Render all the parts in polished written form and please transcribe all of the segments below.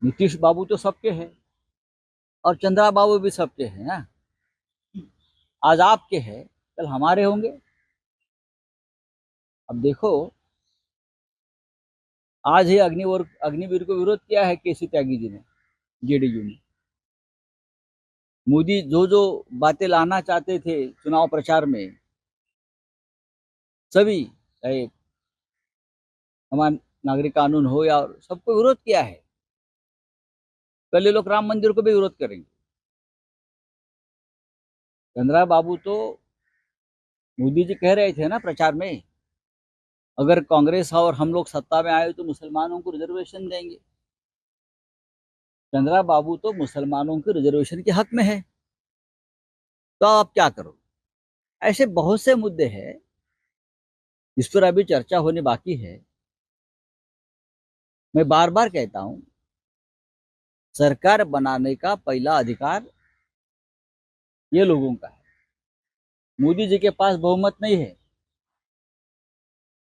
नीतीश बाबू तो सबके हैं और चंद्रा बाबू भी सबके हैं ना। आज आपके हैं, कल हमारे होंगे। अब देखो, आज ही अग्निवीर को विरोध किया है केसी त्यागी जी ने, जेडीयू ने। मोदी जो जो बातें लाना चाहते थे चुनाव प्रचार में, सभी, चाहे हमारा नागरिक कानून हो या सबको विरोध किया है। कल ये लोग राम मंदिर को भी विरोध करेंगे। चंद्रा बाबू तो मोदी जी कह रहे थे ना प्रचार में, अगर कांग्रेस और हम लोग सत्ता में आए तो मुसलमानों को रिजर्वेशन देंगे। चंद्रा बाबू तो मुसलमानों के रिजर्वेशन के हक में है, तो आप क्या करो। ऐसे बहुत से मुद्दे हैं जिस पर अभी चर्चा होने बाकी है। मैं बार बार कहता हूं, सरकार बनाने का पहला अधिकार ये लोगों का है। मोदी जी के पास बहुमत नहीं है,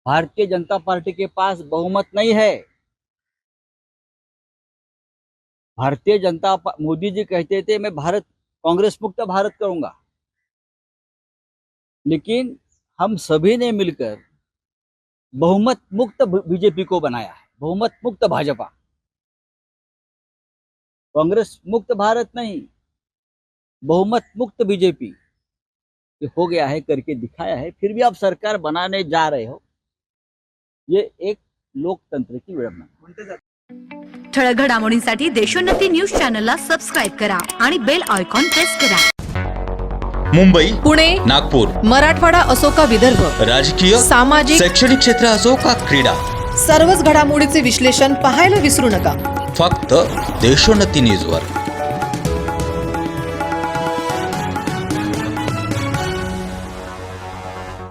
भारतीय जनता पार्टी के पास बहुमत नहीं है। मोदी जी कहते थे मैं कांग्रेस मुक्त भारत करूंगा, लेकिन हम सभी ने मिलकर बहुमत मुक्त बीजेपी को बनाया है, बहुमत मुक्त भाजपा। कांग्रेस मुक्त भारत नहीं, बहुमत मुक्त बीजेपी हो गया है, करके दिखाया है। फिर भी आप सरकार बनाने जा रहे हो, ये एक लोकतंत्र की विडंबना। ठळक घडामोडींसाठी देशोन्नती न्यूज चॅनलला सबस्क्राइब करा आणि बेल आयकॉन प्रेस करा। मुंबई, पुणे, नागपूर, मराठवाडा असो का विदर्भ, राजकीय, सामाजिक, शैक्षणिक क्षेत्र असो का क्रीडा, सर्वच घडामोडीचे विश्लेषण पाहायला विसरू नका। फक्त देशोन्नती न्यूजवर।